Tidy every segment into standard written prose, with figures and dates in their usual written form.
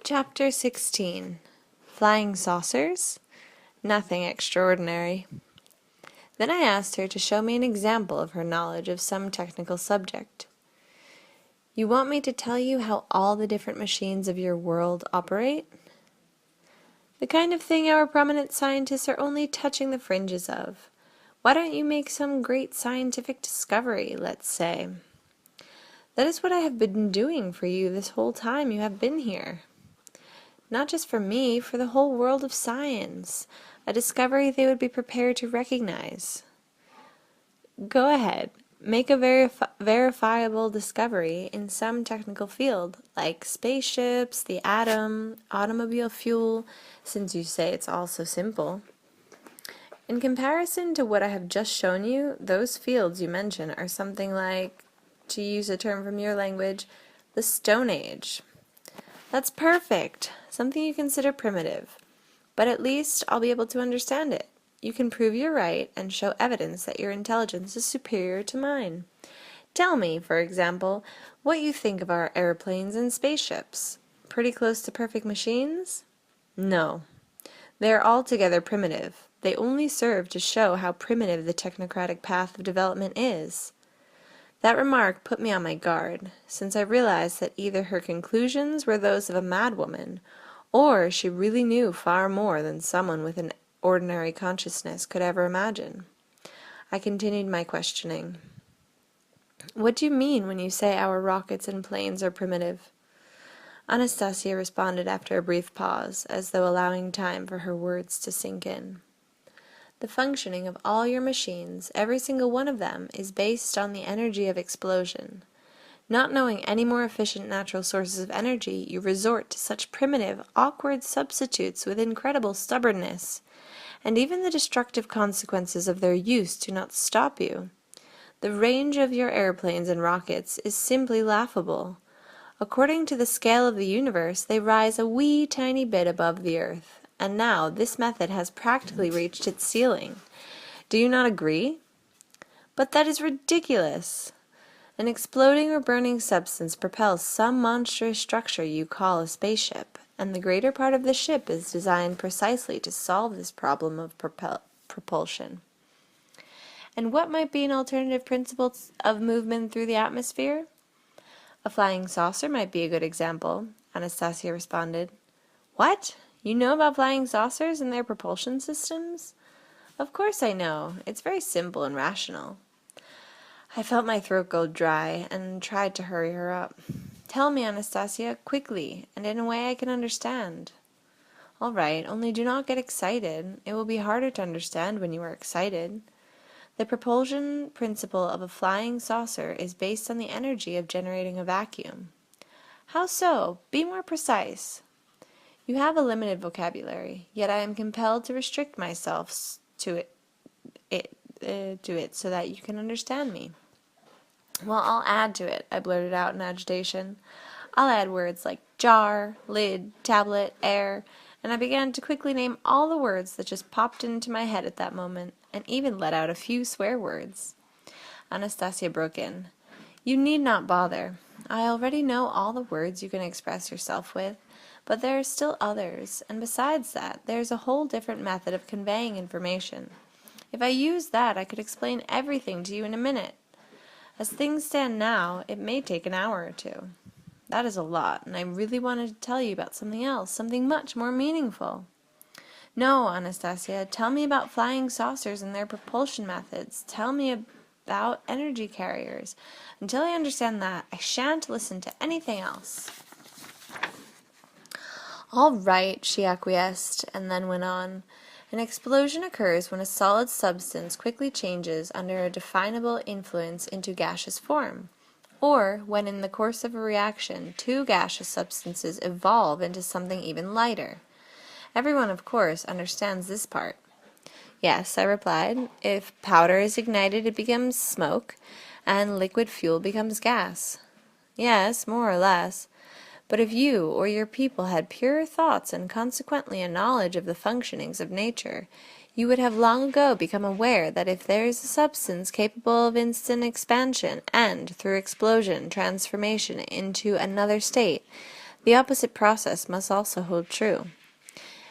Chapter 16. Flying Saucers? Nothing extraordinary. Then I asked her to show me an example of her knowledge of some technical subject. You want me to tell you how all the different machines of your world operate? The kind of thing our prominent scientists are only touching the fringes of. Why don't you make some great scientific discovery, let's say? That is what I have been doing for you this whole time you have been here. Not just for me, for the whole world of science, a discovery they would be prepared to recognize. Go ahead, make a verifiable discovery in some technical field, like spaceships, the atom, automobile fuel, since you say it's all so simple. In comparison to what I have just shown you, those fields you mention are something like, to use a term from your language, the Stone Age. That's perfect, something you consider primitive, but at least I'll be able to understand it. You can prove you're right and show evidence that your intelligence is superior to mine. Tell me, for example, what you think of our airplanes and spaceships. Pretty close to perfect machines? No. They are altogether primitive. They only serve to show how primitive the technocratic path of development is. That remark put me on my guard, since I realized that either her conclusions were those of a madwoman, or she really knew far more than someone with an ordinary consciousness could ever imagine. I continued my questioning. What do you mean when you say our rockets and planes are primitive? Anastasia responded after a brief pause, as though allowing time for her words to sink in. The functioning of all your machines, every single one of them, is based on the energy of explosion. Not knowing any more efficient natural sources of energy, you resort to such primitive, awkward substitutes with incredible stubbornness, and even the destructive consequences of their use do not stop you. The range of your airplanes and rockets is simply laughable. According to the scale of the universe, they rise a wee tiny bit above the earth. And now this method has practically reached its ceiling. Do you not agree? But that is ridiculous. An exploding or burning substance propels some monstrous structure you call a spaceship, and the greater part of the ship is designed precisely to solve this problem of propulsion. And what might be an alternative principle of movement through the atmosphere? A flying saucer might be a good example, Anastasia responded. What? You know about flying saucers and their propulsion systems? Of course I know. It's very simple and rational. I felt my throat go dry and tried to hurry her up. Tell me, Anastasia, quickly, and in a way I can understand. All right, only do not get excited. It will be harder to understand when you are excited. The propulsion principle of a flying saucer is based on the energy of generating a vacuum. How so? Be more precise. You have a limited vocabulary, yet I am compelled to restrict myself to it so that you can understand me. Well, I'll add to it, I blurted out in agitation. I'll add words like jar, lid, tablet, air, and I began to quickly name all the words that just popped into my head at that moment, and even let out a few swear words. Anastasia broke in. You need not bother. I already know all the words you can express yourself with. But there are still others, and besides that, there is a whole different method of conveying information. If I used that, I could explain everything to you in a minute. As things stand now, it may take an hour or two. That is a lot, and I really wanted to tell you about something else, something much more meaningful. No, Anastasia, tell me about flying saucers and their propulsion methods. Tell me about energy carriers. Until I understand that, I shan't listen to anything else. All right, she acquiesced, and then went on. An explosion occurs when a solid substance quickly changes under a definable influence into gaseous form, or when in the course of a reaction two gaseous substances evolve into something even lighter. Everyone, of course, understands this part. Yes, I replied. If powder is ignited, it becomes smoke, and liquid fuel becomes gas. Yes, more or less. But if you or your people had pure thoughts and consequently a knowledge of the functionings of nature, you would have long ago become aware that if there is a substance capable of instant expansion and, through explosion, transformation into another state, The opposite process must also hold true.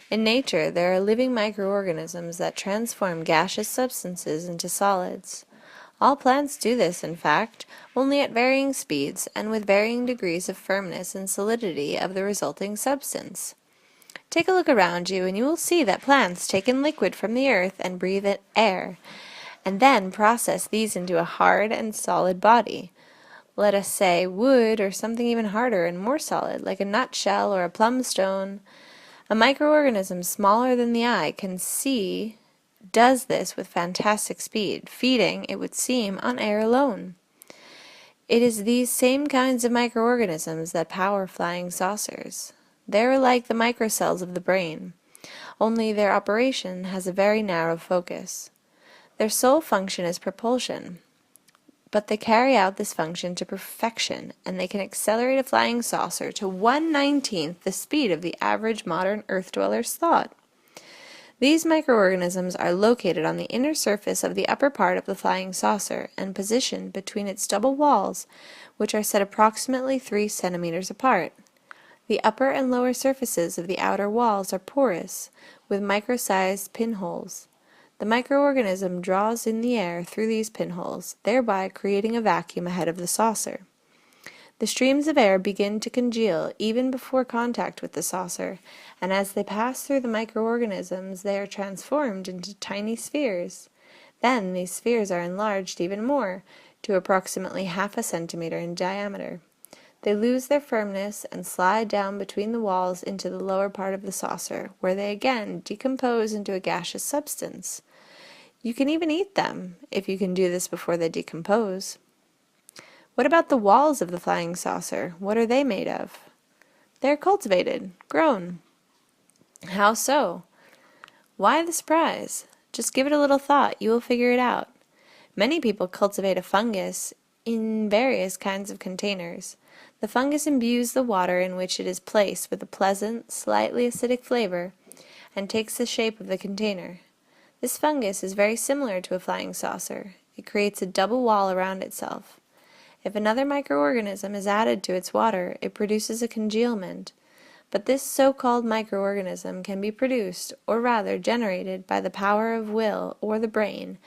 In nature, there are living microorganisms that transform gaseous substances into solids. All plants do this, in fact, only at varying speeds and with varying degrees of firmness and solidity of the resulting substance. Take a look around you, and you will see that plants take in liquid from the earth and breathe in air, and then process these into a hard and solid body. Let us say wood, or something even harder and more solid, like a nutshell or a plum stone. A microorganism smaller than the eye can see does this with fantastic speed, feeding, it would seem, on air alone. It is these same kinds of microorganisms that power flying saucers. They're like the microcells of the brain, only their operation has a very narrow focus. Their sole function is propulsion, but they carry out this function to perfection, and they can accelerate a flying saucer to 1/19th the speed of the average modern earth dweller's thought. These microorganisms are located on the inner surface of the upper part of the flying saucer and positioned between its double walls, which are set approximately 3 centimeters apart. The upper and lower surfaces of the outer walls are porous, with micro-sized pinholes. The microorganism draws in the air through these pinholes, thereby creating a vacuum ahead of the saucer. The streams of air begin to congeal even before contact with the saucer, and as they pass through the microorganisms, they are transformed into tiny spheres. Then these spheres are enlarged even more, to approximately 1/2 centimeter in diameter. They lose their firmness and slide down between the walls into the lower part of the saucer, where they again decompose into a gaseous substance. You can even eat them, if you can do this before they decompose. What about the walls of the flying saucer? What are they made of? They are cultivated, grown. How so? Why the surprise? Just give it a little thought, you will figure it out. Many people cultivate a fungus in various kinds of containers. The fungus imbues the water in which it is placed with a pleasant, slightly acidic flavor, and takes the shape of the container. This fungus is very similar to a flying saucer. It creates a double wall around itself. If another microorganism is added to its water, it produces a congealment. But this so-called microorganism can be produced, or rather generated, by the power of will or the brain,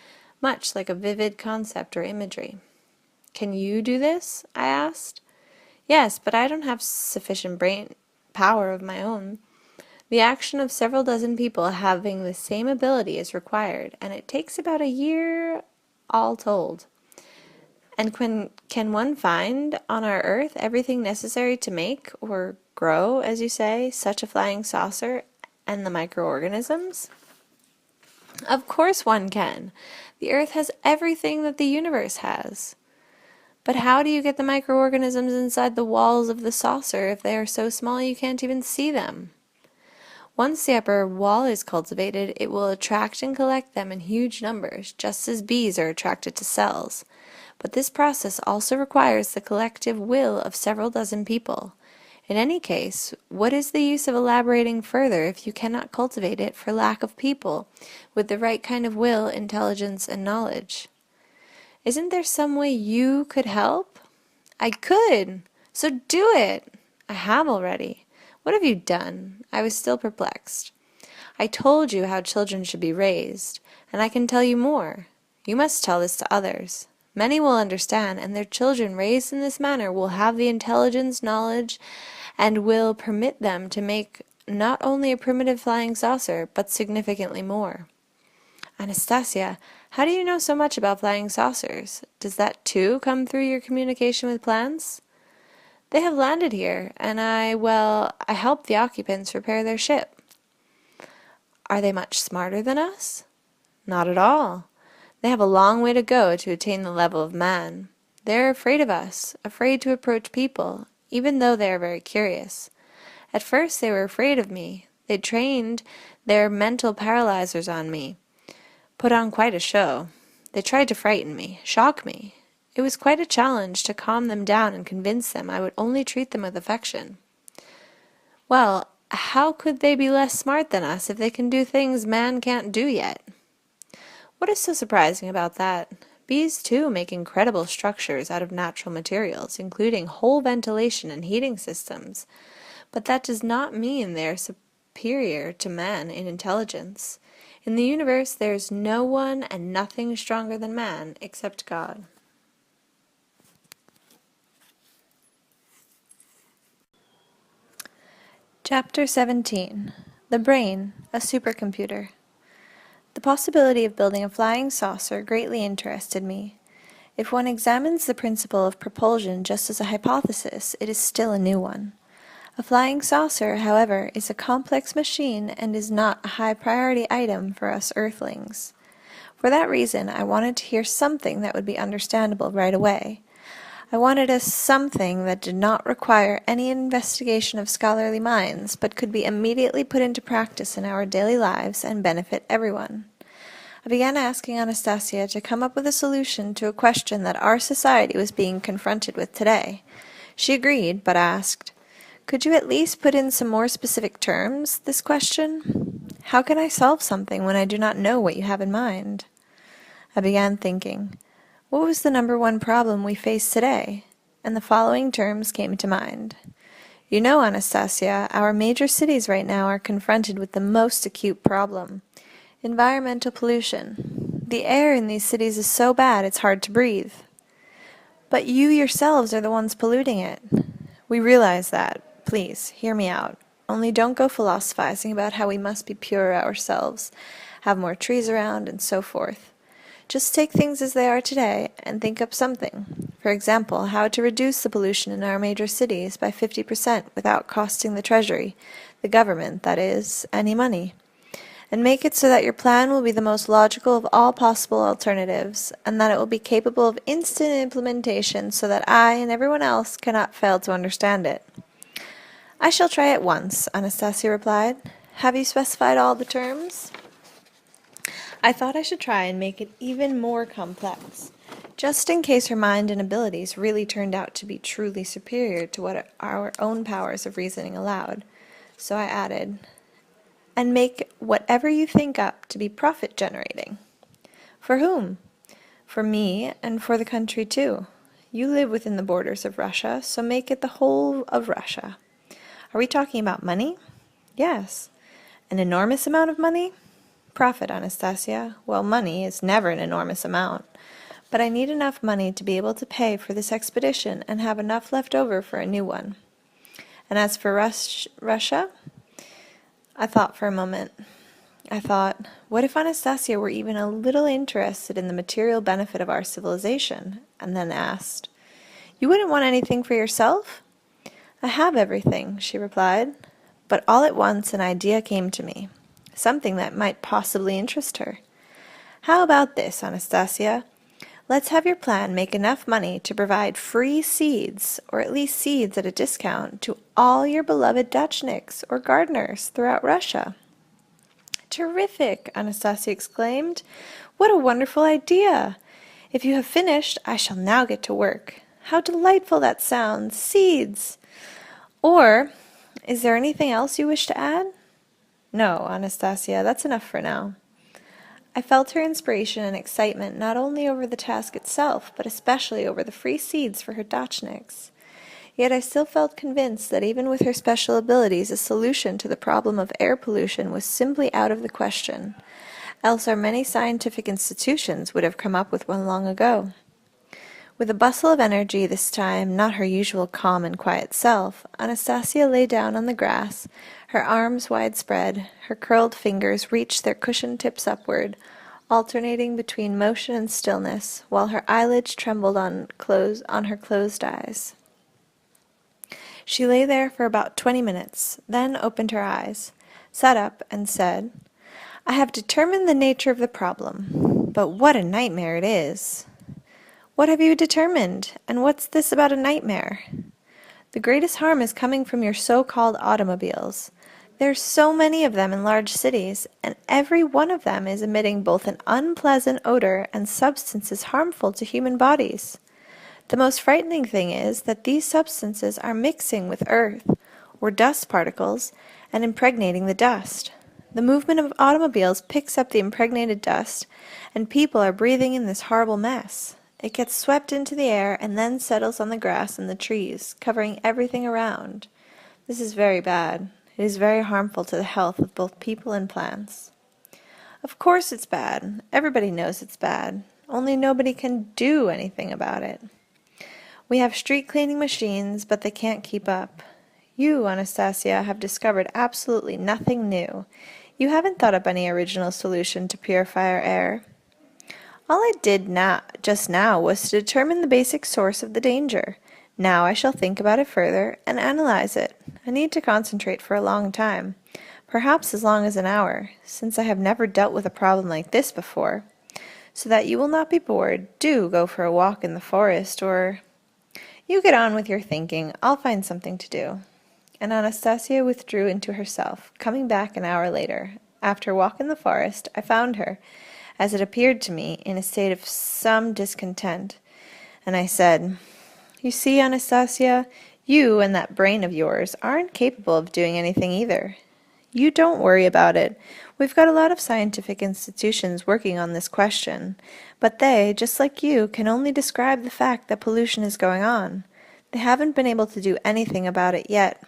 much like a vivid concept or imagery. Can you do this? I asked. Yes, but I don't have sufficient brain power of my own. The action of several dozen people having the same ability is required, and it takes about a year all told. And can one find on our earth everything necessary to make, or grow, as you say, such a flying saucer and the microorganisms? Of course one can. The earth has everything that the universe has. But how do you get the microorganisms inside the walls of the saucer if they are so small you can't even see them? Once the upper wall is cultivated, it will attract and collect them in huge numbers, just as bees are attracted to cells. But this process also requires the collective will of several dozen people. In any case, what is the use of elaborating further if you cannot cultivate it for lack of people with the right kind of will, intelligence, and knowledge? Isn't there some way you could help? I could! So do it! I have already. What have you done? I was still perplexed. I told you how children should be raised, and I can tell you more. You must tell this to others. Many will understand, and their children raised in this manner will have the intelligence, knowledge, and will permit them to make not only a primitive flying saucer, but significantly more. Anastasia, how do you know so much about flying saucers? Does that too come through your communication with plants? They have landed here, and I helped the occupants repair their ship. Are they much smarter than us? Not at all. They have a long way to go to attain the level of man. They are afraid of us, afraid to approach people, even though they are very curious. At first they were afraid of me. They trained their mental paralyzers on me, put on quite a show. They tried to frighten me, shock me. It was quite a challenge to calm them down and convince them I would only treat them with affection. Well, how could they be less smart than us if they can do things man can't do yet? What is so surprising about that? Bees, too, make incredible structures out of natural materials, including whole ventilation and heating systems. But that does not mean they are superior to man in intelligence. In the universe there is no one and nothing stronger than man except God. Chapter 17. The Brain, a Supercomputer. The possibility of building a flying saucer greatly interested me. If one examines the principle of propulsion just as a hypothesis, it is still a new one. A flying saucer, however, is a complex machine and is not a high-priority item for us Earthlings. For that reason, I wanted to hear something that would be understandable right away. I wanted a something that did not require any investigation of scholarly minds, but could be immediately put into practice in our daily lives and benefit everyone. I began asking Anastasia to come up with a solution to a question that our society was being confronted with today. She agreed, but asked, "Could you at least put in some more specific terms, this question? How can I solve something when I do not know what you have in mind?" I began thinking. What was the number one problem we face today? And the following terms came to mind. You know, Anastasia, our major cities right now are confronted with the most acute problem. Environmental pollution. The air in these cities is so bad it's hard to breathe. But you yourselves are the ones polluting it. We realize that. Please, hear me out. Only don't go philosophizing about how we must be pure ourselves, have more trees around, and so forth. Just take things as they are today and think up something. For example, how to reduce the pollution in our major cities by 50% without costing the Treasury, the government, that is, any money. And make it so that your plan will be the most logical of all possible alternatives, and that it will be capable of instant implementation so that I and everyone else cannot fail to understand it. I shall try at once, Anastasia replied. Have you specified all the terms? I thought I should try and make it even more complex, just in case her mind and abilities really turned out to be truly superior to what our own powers of reasoning allowed. So I added, and make whatever you think up to be profit-generating. For whom? For me, and for the country too. You live within the borders of Russia, so make it the whole of Russia. Are we talking about money? Yes. An enormous amount of money? Profit, Anastasia. Well, money is never an enormous amount. But I need enough money to be able to pay for this expedition and have enough left over for a new one. And as for Russia? I thought for a moment. I thought, what if Anastasia were even a little interested in the material benefit of our civilization? And then asked, You wouldn't want anything for yourself? I have everything, she replied. But all at once an idea came to me. Something that might possibly interest her. How about this, Anastasia? Let's have your plan make enough money to provide free seeds, or at least seeds at a discount, to all your beloved Dachniks or gardeners throughout Russia. Terrific, Anastasia exclaimed. What a wonderful idea! If you have finished, I shall now get to work. How delightful that sounds! Seeds! Or, is there anything else you wish to add? No, Anastasia, that's enough for now. I felt her inspiration and excitement not only over the task itself, but especially over the free seeds for her Dachniks. Yet I still felt convinced that even with her special abilities, a solution to the problem of air pollution was simply out of the question, else our many scientific institutions would have come up with one long ago. With a bustle of energy this time, not her usual calm and quiet self, Anastasia lay down on the grass, her arms widespread, her curled fingers reached their cushioned tips upward, alternating between motion and stillness, while her eyelids trembled on her closed eyes. She lay there for about 20 minutes, then opened her eyes, sat up, and said, I have determined the nature of the problem, but what a nightmare it is. What have you determined, and what's this about a nightmare? The greatest harm is coming from your so-called automobiles. There's so many of them in large cities, and every one of them is emitting both an unpleasant odor and substances harmful to human bodies. The most frightening thing is that these substances are mixing with earth, or dust particles, and impregnating the dust. The movement of automobiles picks up the impregnated dust, and people are breathing in this horrible mess. It gets swept into the air and then settles on the grass and the trees, covering everything around. This is very bad. It is very harmful to the health of both people and plants. Of course it's bad. Everybody knows it's bad. Only nobody can do anything about it. We have street cleaning machines, but they can't keep up. You, Anastasia, have discovered absolutely nothing new. You haven't thought up any original solution to purify our air. All I did just now was to determine the basic source of the danger. Now I shall think about it further and analyze it. I need to concentrate for a long time, perhaps as long as an hour, since I have never dealt with a problem like this before. So that you will not be bored, do go for a walk in the forest, or... You get on with your thinking. I'll find something to do. And Anastasia withdrew into herself, coming back an hour later. After a walk in the forest, I found her, as it appeared to me, in a state of some discontent. And I said, "You see, Anastasia, you and that brain of yours aren't capable of doing anything either. You don't worry about it. We've got a lot of scientific institutions working on this question, but they, just like you, can only describe the fact that pollution is going on. They haven't been able to do anything about it yet."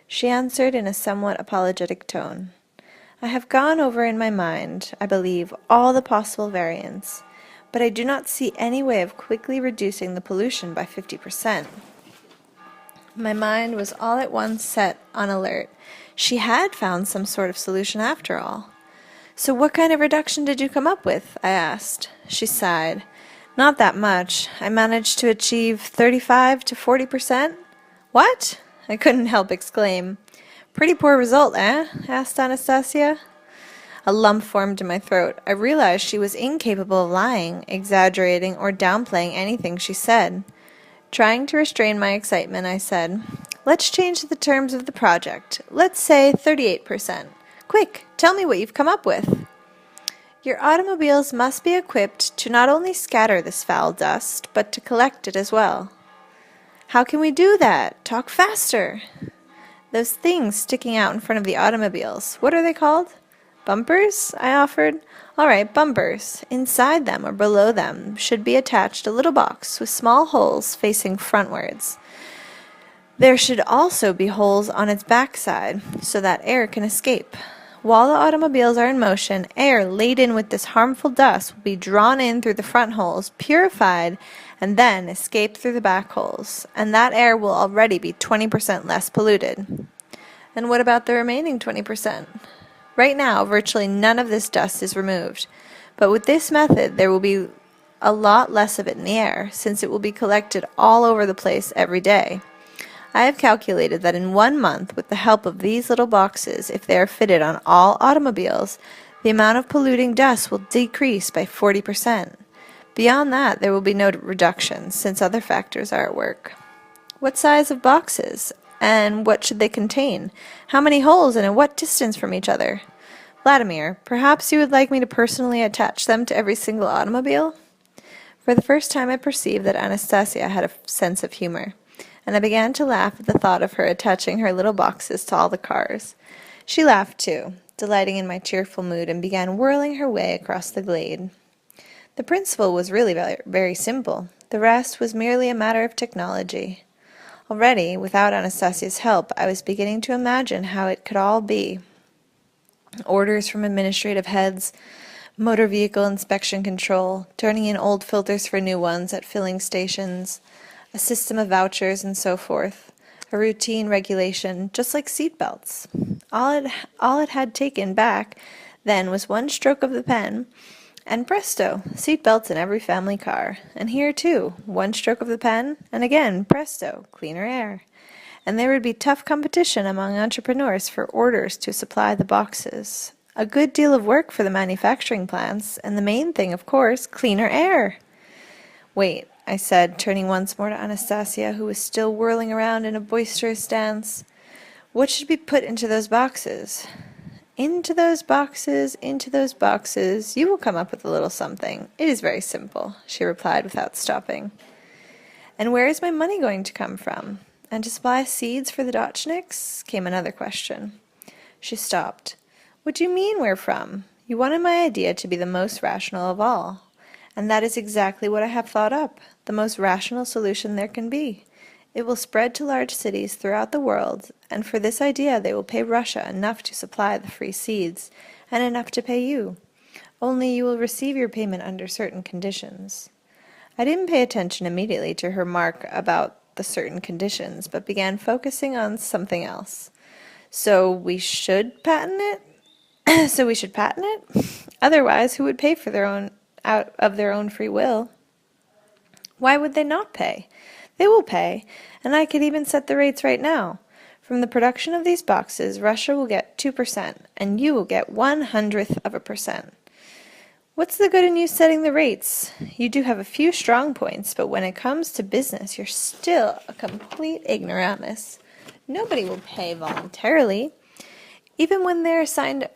She answered in a somewhat apologetic tone, "I have gone over in my mind, I believe, all the possible variants, but I do not see any way of quickly reducing the pollution by 50%. My mind was all at once set on alert. She had found some sort of solution after all. "So what kind of reduction did you come up with?" I asked. She sighed. "Not that much. I managed to achieve 35 to 40%. "What?" I couldn't help exclaim. "Pretty poor result, eh?" asked Anastasia. A lump formed in my throat. I realized she was incapable of lying, exaggerating, or downplaying anything she said. Trying to restrain my excitement, I said, "Let's change the terms of the project. Let's say 38%. Quick, tell me what you've come up with." "Your automobiles must be equipped to not only scatter this foul dust, but to collect it as well." "How can we do that? Talk faster." "Those things sticking out in front of the automobiles, what are they called?" "Bumpers," I offered. "All right, bumpers. Inside them or below them should be attached a little box with small holes facing frontwards. There should also be holes on its backside so that air can escape. While the automobiles are in motion, air laden with this harmful dust will be drawn in through the front holes, purified, and then escape through the back holes, and that air will already be 20% less polluted." "And what about the remaining 20%? "Right now, virtually none of this dust is removed, but with this method there will be a lot less of it in the air, since it will be collected all over the place every day. I have calculated that in 1 month, with the help of these little boxes, if they are fitted on all automobiles, the amount of polluting dust will decrease by 40%. Beyond that, there will be no reduction, since other factors are at work." "What size of boxes? And what should they contain? How many holes, and at what distance from each other?" "Vladimir, perhaps you would like me to personally attach them to every single automobile?" For the first time I perceived that Anastasia had a sense of humor, and I began to laugh at the thought of her attaching her little boxes to all the cars. She laughed too, delighting in my cheerful mood, and began whirling her way across the glade. The principle was really very simple. The rest was merely a matter of technology. Already, without Anastasia's help, I was beginning to imagine how it could all be. Orders from administrative heads, motor vehicle inspection control, turning in old filters for new ones at filling stations, a system of vouchers, and so forth. A routine regulation, just like seat belts. All it had taken back then was one stroke of the pen, and presto, seat belts in every family car. And here, too, one stroke of the pen, and again, presto, cleaner air. And there would be tough competition among entrepreneurs for orders to supply the boxes. A good deal of work for the manufacturing plants, and the main thing, of course, cleaner air. "Wait," I said, turning once more to Anastasia, who was still whirling around in a boisterous dance. "What should be put into those boxes?" Into those boxes, you will come up with a little something. It is very simple," she replied without stopping. "And where is my money going to come from? And to supply seeds for the Dotchniks?" came another question. She stopped. "What do you mean, where from? You wanted my idea to be the most rational of all. And that is exactly what I have thought up, the most rational solution there can be. It will spread to large cities throughout the world, and for this idea they will pay Russia enough to supply the free seeds, and enough to pay you. Only you will receive your payment under certain conditions. I didn't pay attention immediately to her remark about the certain conditions, but began focusing on something else. So we should patent it? So we should patent it? Otherwise, who would pay for their own out of their own free will? Why would they not pay? They will pay, and I could even set the rates right now. From the production of these boxes, Russia will get 2%, and you will get 1/100%. What's the good in you setting the rates? You do have a few strong points, but when it comes to business, you're still a complete ignoramus. Nobody will pay voluntarily. Even when they're signed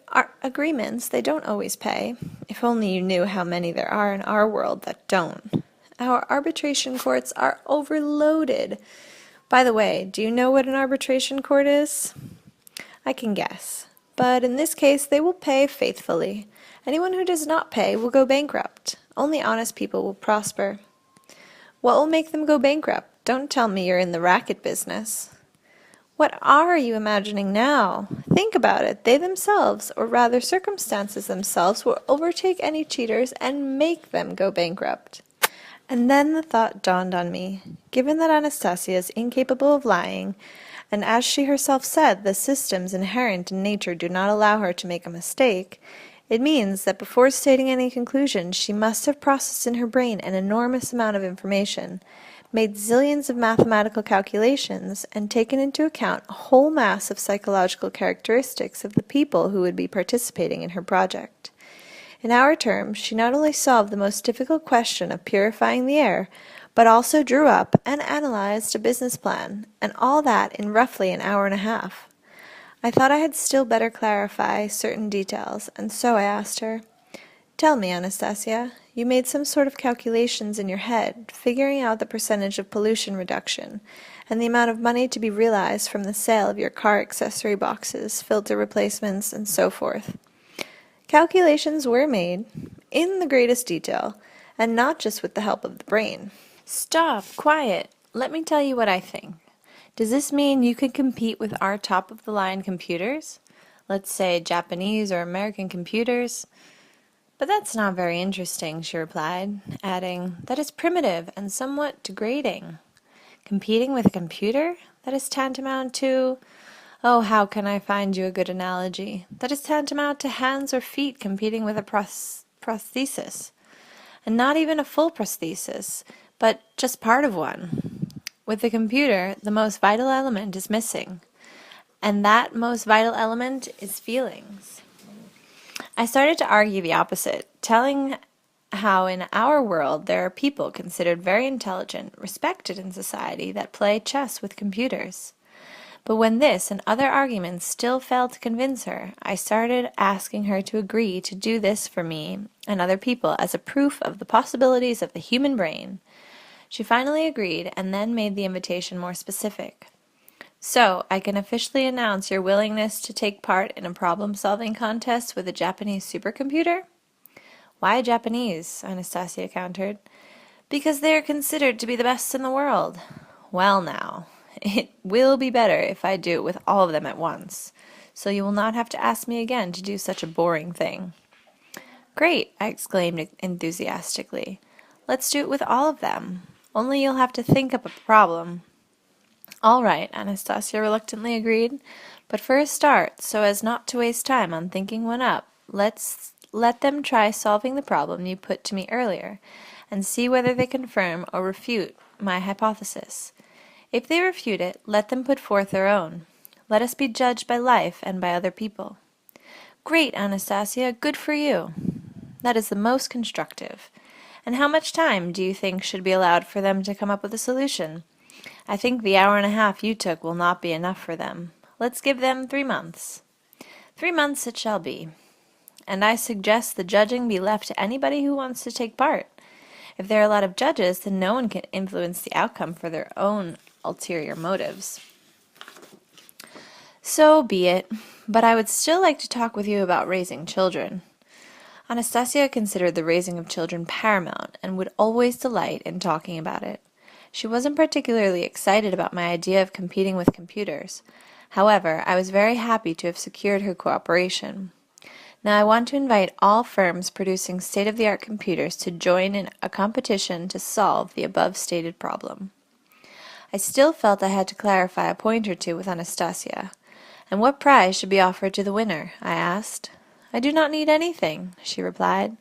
agreements, they don't always pay. If only you knew how many there are in our world that don't. Our arbitration courts are overloaded. By the way, do you know what an arbitration court is? I can guess. But in this case, they will pay faithfully. Anyone who does not pay will go bankrupt. Only honest people will prosper. What will make them go bankrupt? Don't tell me you're in the racket business. What are you imagining now? Think about it. They themselves, or rather circumstances themselves, will overtake any cheaters and make them go bankrupt. And then the thought dawned on me. Given that Anastasia is incapable of lying, and as she herself said, the systems inherent in nature do not allow her to make a mistake, it means that before stating any conclusion, she must have processed in her brain an enormous amount of information, made zillions of mathematical calculations, and taken into account a whole mass of psychological characteristics of the people who would be participating in her project. In our terms, she not only solved the most difficult question of purifying the air, but also drew up and analyzed a business plan, and all that in roughly an hour and a half. I thought I had still better clarify certain details, and so I asked her, "Tell me, Anastasia, you made some sort of calculations in your head, figuring out the percentage of pollution reduction, and the amount of money to be realized from the sale of your car accessory boxes, filter replacements, and so forth." Calculations were made, in the greatest detail, and not just with the help of the brain. Stop, quiet. Let me tell you what I think. Does this mean you could compete with our top-of-the-line computers? Let's say Japanese or American computers? But that's not very interesting, she replied, adding, "That is primitive and somewhat degrading. Competing with a computer? That is tantamount to... Oh, how can I find you a good analogy? That is tantamount to hands or feet competing with a prosthesis. And not even a full prosthesis, but just part of one. With the computer, the most vital element is missing. And that most vital element is feelings." I started to argue the opposite, telling how in our world there are people considered very intelligent, respected in society, that play chess with computers. But when this and other arguments still failed to convince her, I started asking her to agree to do this for me and other people as a proof of the possibilities of the human brain. She finally agreed and then made the invitation more specific. "So, I can officially announce your willingness to take part in a problem-solving contest with a Japanese supercomputer?" "Why Japanese?" Anastasia countered. "Because they are considered to be the best in the world." "Well now, it will be better if I do it with all of them at once, so you will not have to ask me again to do such a boring thing." "Great!" I exclaimed enthusiastically. "Let's do it with all of them. Only you'll have to think up a problem." "All right," Anastasia reluctantly agreed. "But for a start, so as not to waste time on thinking one up, let's let them try solving the problem you put to me earlier, and see whether they confirm or refute my hypothesis. If they refute it, let them put forth their own. Let us be judged by life and by other people." "Great, Anastasia, good for you. That is the most constructive. And how much time do you think should be allowed for them to come up with a solution? I think the hour and a half you took will not be enough for them. Let's give them 3 months. 3 months it shall be. And I suggest the judging be left to anybody who wants to take part. If there are a lot of judges, then no one can influence the outcome for their own ulterior motives." "So be it, but I would still like to talk with you about raising children." Anastasia considered the raising of children paramount and would always delight in talking about it. She wasn't particularly excited about my idea of competing with computers. However, I was very happy to have secured her cooperation. Now I want to invite all firms producing state-of-the-art computers to join in a competition to solve the above-stated problem. I still felt I had to clarify a point or two with Anastasia. "And what prize should be offered to the winner?" I asked. "I do not need anything," she replied.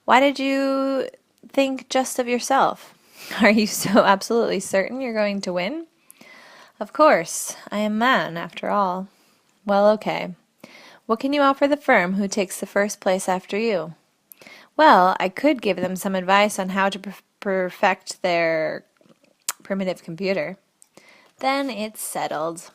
"Why did you think just of yourself? Are you so absolutely certain you're going to win?" "Of course. I am man, after all." "Well, okay. What can you offer the firm who takes the first place after you?" "Well, I could give them some advice on how to perfect their primitive computer." "Then it's settled."